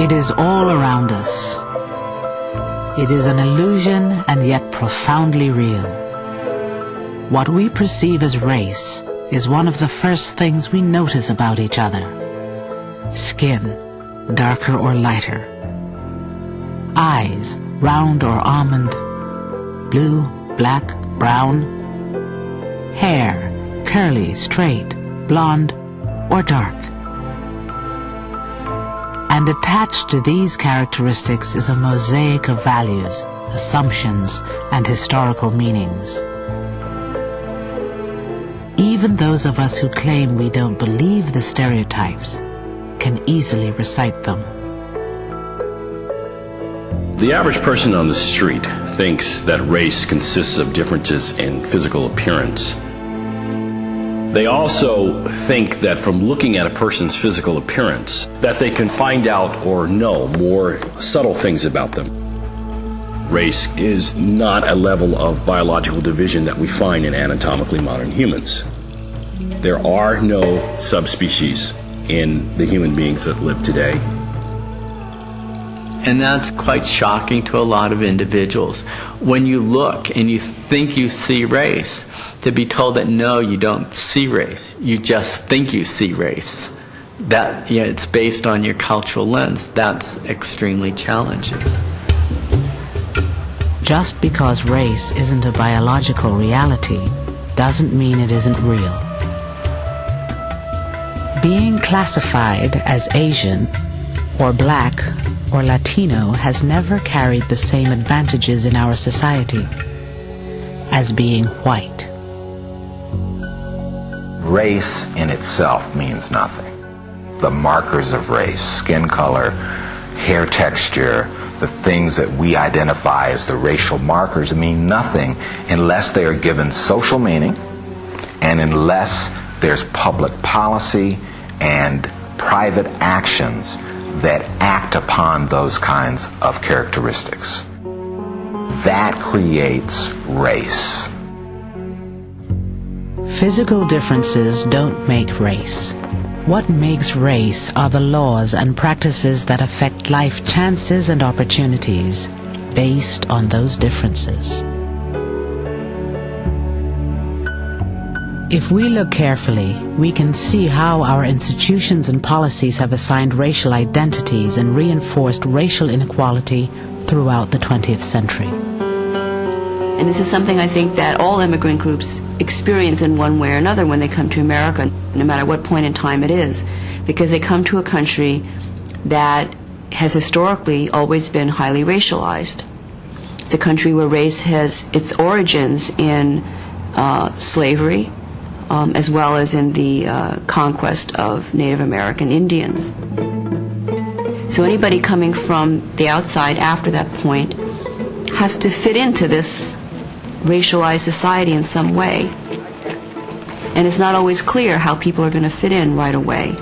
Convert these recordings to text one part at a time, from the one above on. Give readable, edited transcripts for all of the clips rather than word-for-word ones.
It is all around us. It is an illusion and yet profoundly real. What we perceive as race is one of the first things we notice about each other. Skin, darker or lighter. Eyes, round or almond. Blue, black, brown. Hair, curly, straight, blonde, or dark. And attached to these characteristics is a mosaic of values, assumptions, and historical meanings. Even those of us who claim we don't believe the stereotypes can easily recite them. The average person on the street thinks that race consists of differences in physical appearance. They also think that from looking at a person's physical appearance, that they can find out or know more subtle things about them. Race is not a level of biological division that we find in anatomically modern humans. There are no subspecies in the human beings that live today. And that's quite shocking to a lot of individuals. When you look and you think you see race, to be told that no, you don't see race, you just think you see race, that it's based on your cultural lens, that's extremely challenging. Just because race isn't a biological reality doesn't mean it isn't real. Being classified as Asian or black or Latino has never carried the same advantages in our society as being white. Race in itself means nothing. The markers of race, skin color, hair texture, the things that we identify as the racial markers mean nothing unless they are given social meaning and unless there's public policy and private actions that act upon those kinds of characteristics. That creates race. Physical differences don't make race. What makes race are the laws and practices that affect life chances and opportunities based on those differences. If we look carefully, we can see how our institutions and policies have assigned racial identities and reinforced racial inequality throughout the 20th century. And this is something I think that all immigrant groups experience in one way or another when they come to America, no matter what point in time it is, because they come to a country that has historically always been highly racialized. It's a country where race has its origins in slavery, as well as in the conquest of Native American Indians. So anybody coming from the outside after that point has to fit into this racialized society in some way. And it's not always clear how people are going to fit in right away.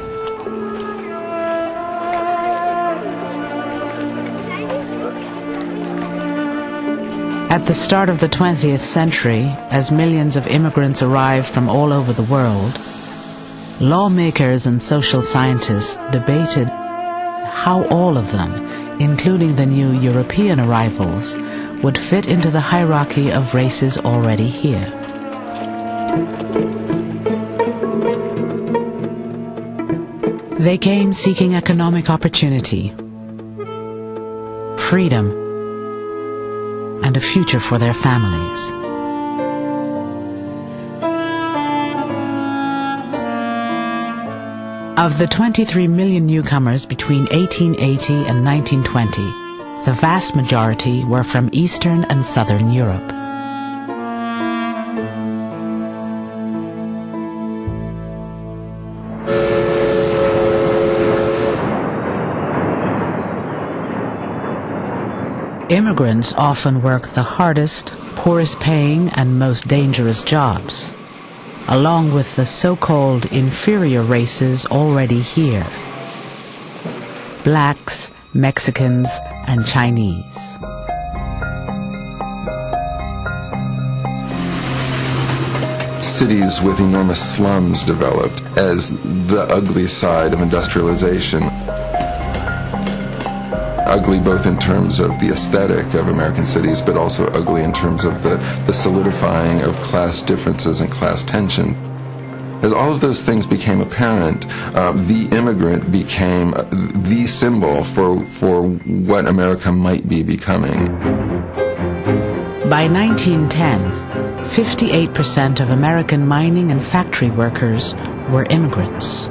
At the start of the 20th century, as millions of immigrants arrived from all over the world, lawmakers and social scientists debated how all of them, including the new European arrivals, would fit into the hierarchy of races already here. They came seeking economic opportunity, freedom, and a future for their families. Of the 23 million newcomers between 1880 and 1920, the vast majority were from Eastern and Southern Europe. Immigrants often work the hardest, poorest paying, and most dangerous jobs, along with the so-called inferior races already here: blacks, Mexicans, and Chinese. Cities with enormous slums developed as the ugly side of industrialization. ugly both in terms of the aesthetic of American cities, but also ugly in terms of the solidifying of class differences and class tension. As all of those things became apparent, the immigrant became the symbol for what America might be becoming. By 1910, 58% of American mining and factory workers were immigrants.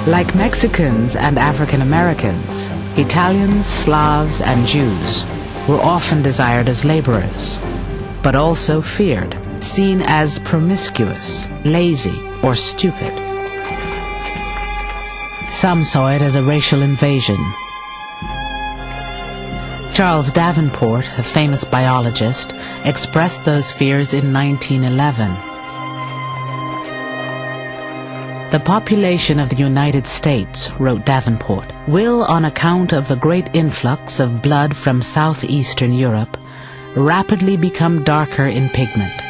Like Mexicans and African Americans, Italians, Slavs, and Jews were often desired as laborers, but also feared, seen as promiscuous, lazy, or stupid. Some saw it as a racial invasion. Charles Davenport, a famous biologist, expressed those fears in 1911. The population of the United States, wrote Davenport, will, on account of the great influx of blood from southeastern Europe, rapidly become darker in pigment,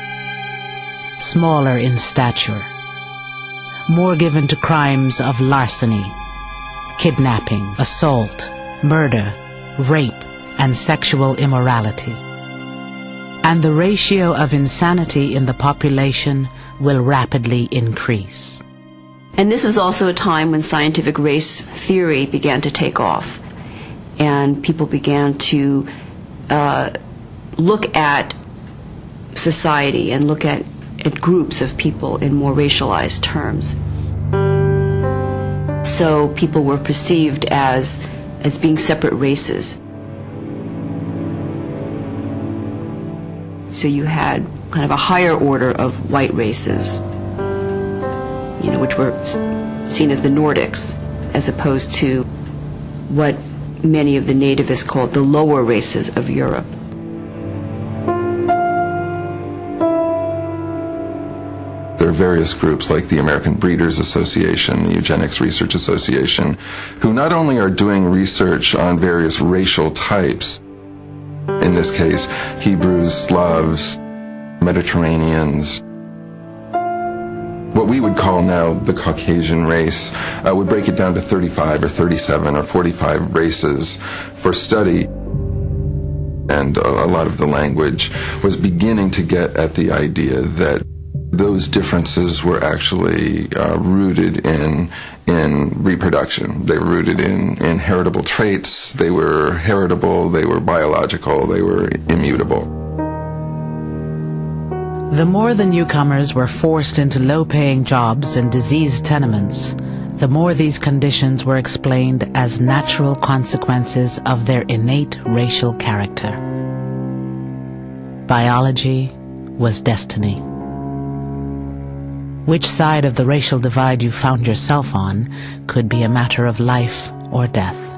smaller in stature, more given to crimes of larceny, kidnapping, assault, murder, rape, and sexual immorality. And the ratio of insanity in the population will rapidly increase. And this was also a time when scientific race theory began to take off, and people began to look at society and look at groups of people in more racialized terms. So people were perceived as being separate races. So you had kind of a higher order of white races, which were seen as the Nordics, as opposed to what many of the nativists called the lower races of Europe. There are various groups like the American Breeders Association, the Eugenics Research Association, who not only are doing research on various racial types, in this case, Hebrews, Slavs, Mediterraneans, what we would call now the Caucasian race, would break it down to 35 or 37 or 45 races for study. And a lot of the language was beginning to get at the idea that those differences were actually rooted in reproduction. They were rooted in heritable traits. They were heritable, they were biological, they were immutable. The more the newcomers were forced into low-paying jobs and diseased tenements, the more these conditions were explained as natural consequences of their innate racial character. Biology was destiny. Which side of the racial divide you found yourself on could be a matter of life or death.